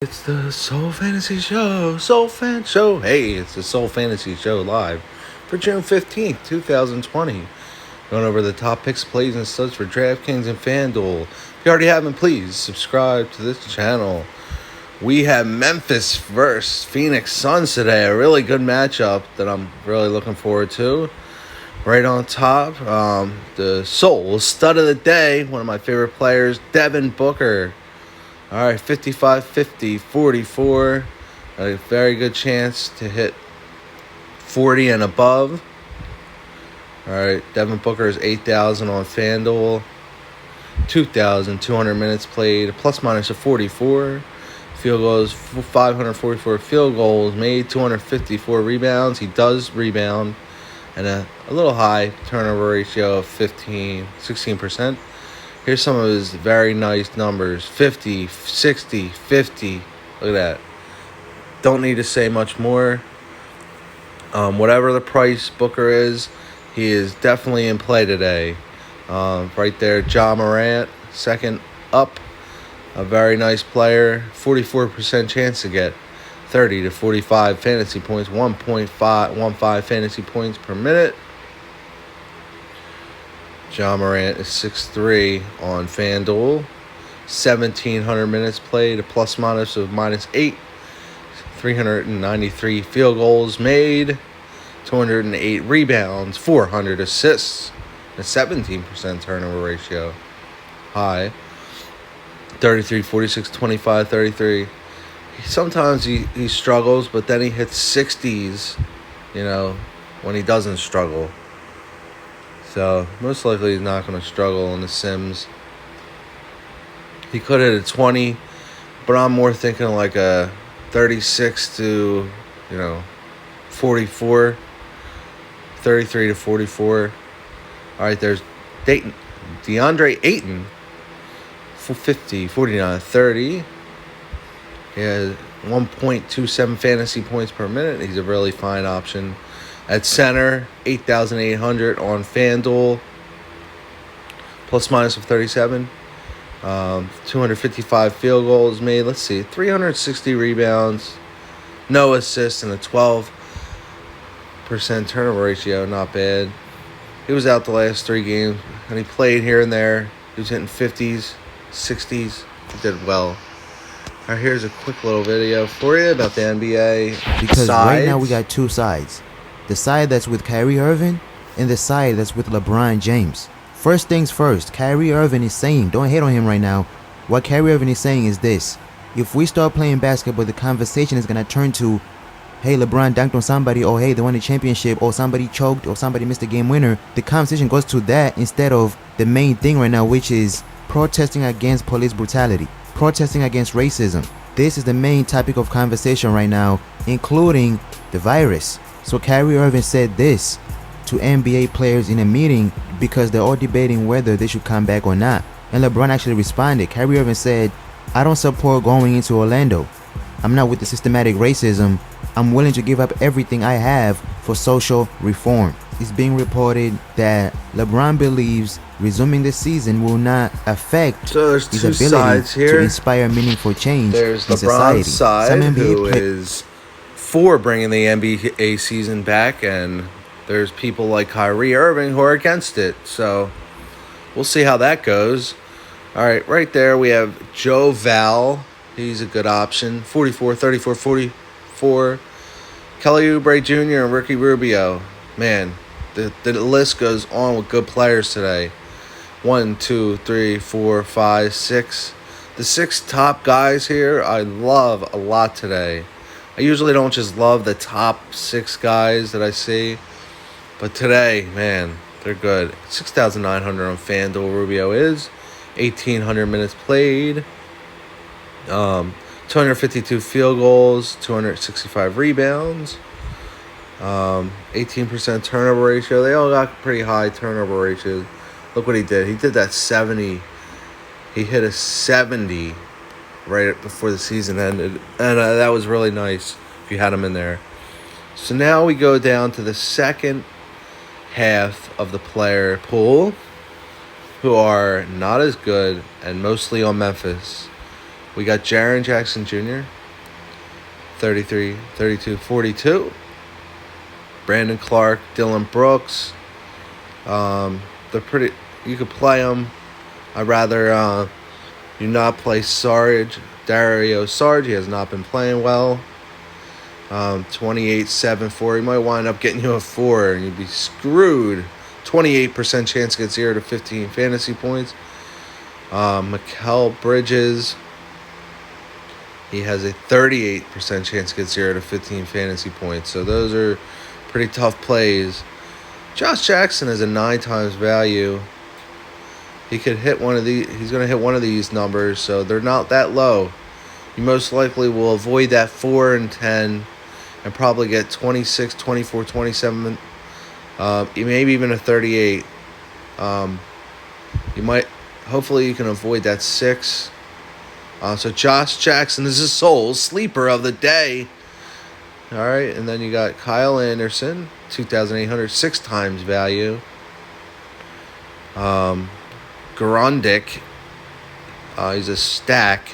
It's the Soul Fantasy Show, Soul Fan Show. Hey, it's the Soul Fantasy Show live for June 15th, 2020. Going over the top picks, plays, and studs for Draftkings and Fanduel. If you already haven't, please subscribe to this channel. We have Memphis versus Phoenix Suns today. A really good matchup that I'm really looking forward to. Right on top, the Soul Stud of the Day, one of my favorite players, Devin Booker. All right, 55, 50, 44. A very good chance to hit 40 and above. All right, Devin Booker is 8,000 on FanDuel. 2,200 minutes played, plus minus of 44. Field goals, 544 field goals made, 254 rebounds. He does rebound. And a little high turnover ratio of 16%. Here's some of his very nice numbers. 50, 60, 50. Look at that. Don't need to say much more. Whatever the price Booker is, he is definitely in play today. Right there, Ja Morant, second up. A very nice player. 44% chance to get 30 to 45 fantasy points. 1.15 fantasy points per minute. Ja Morant is 6'3" on FanDuel. 1,700 minutes played, a plus minus of -8. 393 field goals made. 208 rebounds. 400 assists. A 17% turnover ratio. High. 33, 46, 25, 33. Sometimes he struggles, but then he hits 60s, when he doesn't struggle. So, most likely he's not going to struggle in the Sims. He could hit a 20, but I'm more thinking like a 36 to, 44. 33 to 44. All right, there's DeAndre Ayton. 50, 49, 30. He has 1.27 fantasy points per minute. He's a really fine option. At center, 8,800 on FanDuel. Plus minus of 37. 255 field goals made. Let's see. 360 rebounds. No assists and a 12% turnover ratio. Not bad. He was out the last 3 games. And he played here and there. He was hitting 50s, 60s. He did well. All right, here's a quick little video for you about the NBA because sides. Right now we got 2 sides. The side that's with Kyrie Irving and the side that's with LeBron James. First things first, Kyrie Irving is saying, don't hate on him right now. What Kyrie Irving is saying is this: if we start playing basketball, the conversation is going to turn to, hey, LeBron dunked on somebody, or hey, they won the championship, or somebody choked, or somebody missed a game winner. The conversation goes to that instead of the main thing right now, which is protesting against police brutality, protesting against racism. This is the main topic of conversation right now, including the virus. So Kyrie Irving said this to NBA players in a meeting because they're all debating whether they should come back or not. And LeBron actually responded. Kyrie Irving said, I don't support going into Orlando. I'm not with the systematic racism. I'm willing to give up everything I have for social reform. It's being reported that LeBron believes resuming the season will not affect his ability to inspire meaningful change There's in society. LeBron's side, who is for bringing the NBA season back, and there's people like Kyrie Irving who are against it. So we'll see how that goes. All right, right there we have Joe Val. He's a good option. 44, 34, 44. Kelly Oubre Jr. and Ricky Rubio. Man, the list goes on with good players today. 1, 2, 3, 4, 5, 6. The 6 top guys here I love a lot today. I usually don't just love the top 6 guys that I see, but today, man, they're good. 6,900 on FanDuel. Rubio is 1,800 minutes played. 252 field goals, 265 rebounds, 18% turnover ratio. They all got pretty high turnover ratios. Look what he did. He did that 70. He hit a 70 right before the season ended, and that was really nice if you had him in there. So now we go down to the second half of the player pool, who are not as good and mostly on Memphis. We got Jaren Jackson Jr., 33, 32, 42. Brandon Clark, Dylan Brooks. They're pretty. You could play them. I'd rather you not play Sarge. Dario Sarge. He has not been playing well. 28, 7, 4. He might wind up getting you a 4 and you'd be screwed. 28% chance to get 0 to 15 fantasy points. Mikal Bridges. He has a 38% chance to get 0 to 15 fantasy points. So those are pretty tough plays. Josh Jackson is a 9 times value. He could hit one of these. He's going to hit one of these numbers, so they're not that low. You most likely will avoid that 4 and 10 and probably get 26, 24, 27, maybe even a 38. You might, hopefully you can avoid that 6. So Josh Jackson is a soul sleeper of the day. All right, and then you got Kyle Anderson, 2,800, 6 times value. Garandic, he's a stack,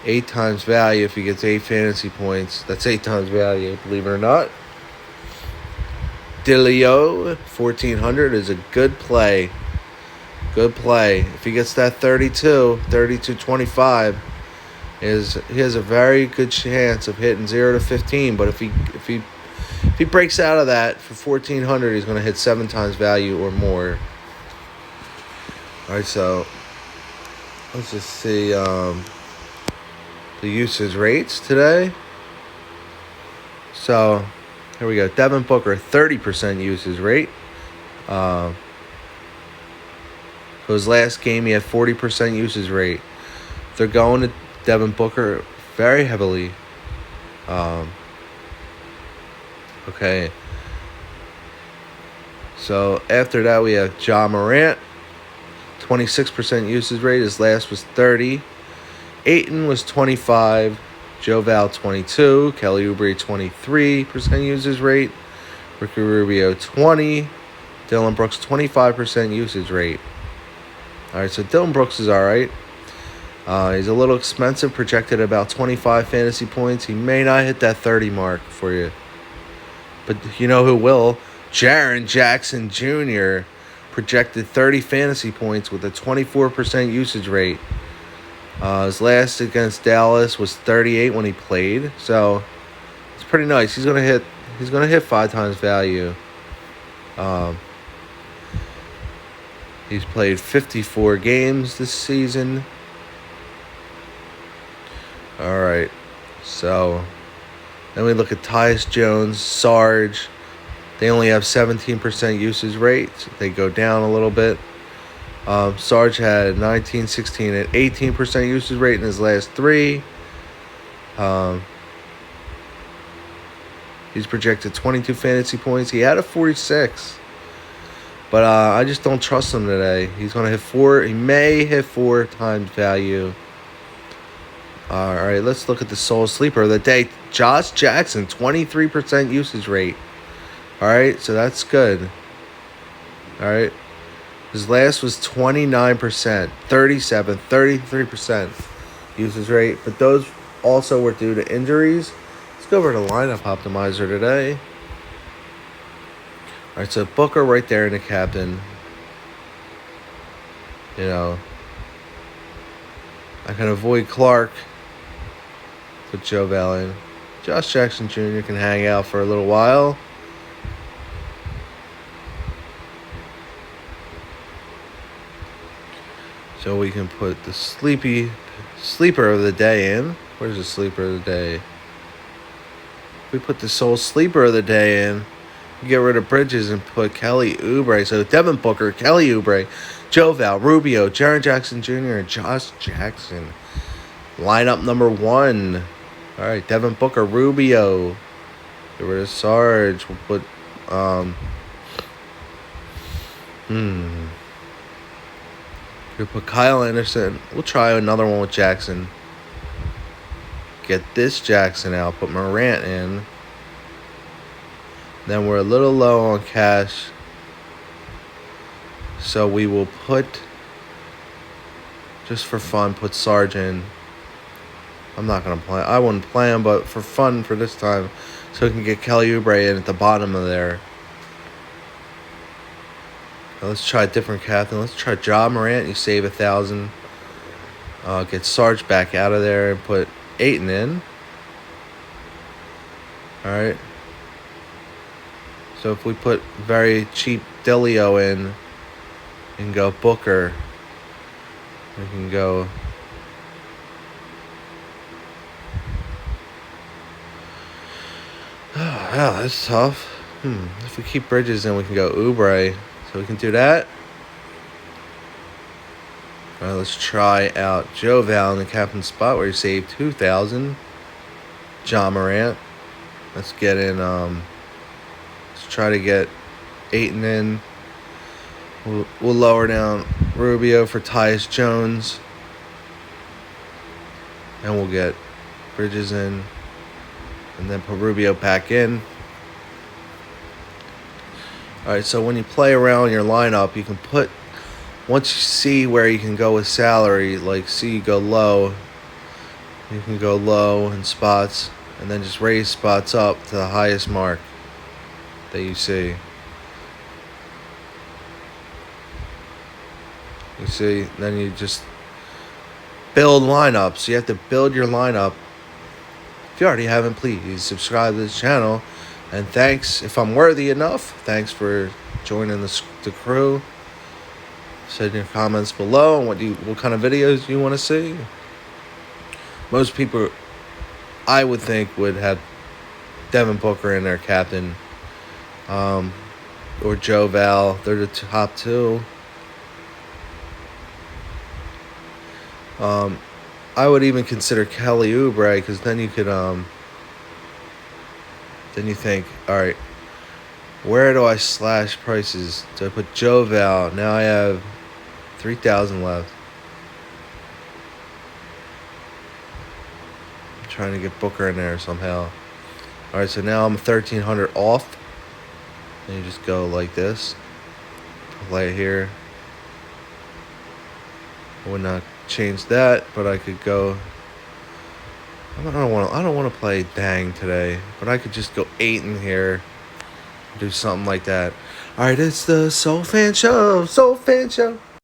8 times value. If he gets 8 fantasy points, that's 8 times value, believe it or not. Dilio, 1,400, is a good play. Good play. If he gets that 32-25, he has a very good chance of hitting 0 to 15. But if he breaks out of that for 1,400, he's going to hit 7 times value or more. All right, so let's just see the usage rates today. So here we go. Devin Booker, 30% usage rate. So his last game, he had 40% usage rate. They're going to Devin Booker very heavily. Okay. So after that, we have Ja Morant, 26% usage rate. His last was 30. Ayton was 25. Joe Val, 22. Kelly Oubre, 23% usage rate. Ricky Rubio, 20. Dylan Brooks, 25% usage rate. All right, so Dylan Brooks is all right. He's a little expensive, projected about 25 fantasy points. He may not hit that 30 mark for you. But you know who will? Jaren Jackson Jr., projected 30 fantasy points with a 24% usage rate. His last against Dallas was 38 when he played. So it's pretty nice. He's gonna hit 5 times value. He's played 54 games this season. All right, so then we look at Tyus Jones, Sarge. They only have 17% usage rate. So they go down a little bit. Sarge had 19, 16, and 18% usage rate in his last 3. He's projected 22 fantasy points. He had a 46. But I just don't trust him today. He's going to hit 4. He may hit 4 times value. All right, let's look at the soul sleeper of the day. Josh Jackson, 23% usage rate. All right, so that's good. All right. His last was 29%, 37, 33% usage rate. But those also were due to injuries. Let's go over to lineup optimizer today. All right, so Booker right there in the captain. You know, I can avoid Clark. Put Joe Val in. Josh Jackson Jr. can hang out for a little while. So we can put the sleeper of the day in. Where's the sleeper of the day? We put the soul sleeper of the day in. Get rid of Bridges and put Kelly Oubre. So Devin Booker, Kelly Oubre, Joe Val, Rubio, Jaren Jackson Jr., and Josh Jackson. Lineup number 1. All right, Devin Booker, Rubio. Get rid of Sarge. We'll put we'll put Kyle Anderson. We'll try another one with Jackson. Get this Jackson out. Put Morant in. Then we're a little low on cash. So we will put, just for fun, put Sarge in. I'm not gonna play. I wouldn't play him, but for fun for this time, so we can get Kelly Oubre in at the bottom of there. Now let's try a different captain. Let's try Ja Morant. You save 1,000. Get Sarge back out of there and put Ayton in. All right. So if we put very cheap Delio in, we can go Booker. We can go. Oh, wow, that's tough. If we keep Bridges in, we can go Oubre. So we can do that. All right, let's try out Joe Val in the captain spot where he saved 2,000. John Morant. Let's get in. Let's try to get Ayton in. We'll lower down Rubio for Tyus Jones. And we'll get Bridges in. And then put Rubio back in. Alright, so when you play around your lineup, you can put, once you see where you can go with salary, like see you go low, you can go low in spots, and then just raise spots up to the highest mark that you see. You see, then you just build lineups. You have to build your lineup. If you already haven't, please subscribe to this channel. And thanks, if I'm worthy enough, thanks for joining the crew. Send your comments below on what kind of videos you want to see. Most people, I would think, would have Devin Booker in their captain. Or Joe Val. They're the top two. I would even consider Kelly Oubre, because then you could then you think, all right, where do I slash prices? So I put Joe Val. Now I have 3,000 left. I'm trying to get Booker in there somehow. All right, so now I'm 1,300 off. And you just go like this. Play it here. I would not change that, but I could go. I don't want to play Dang today, but I could just go 8 in here, do something like that. All right, it's the Soul Fan Show.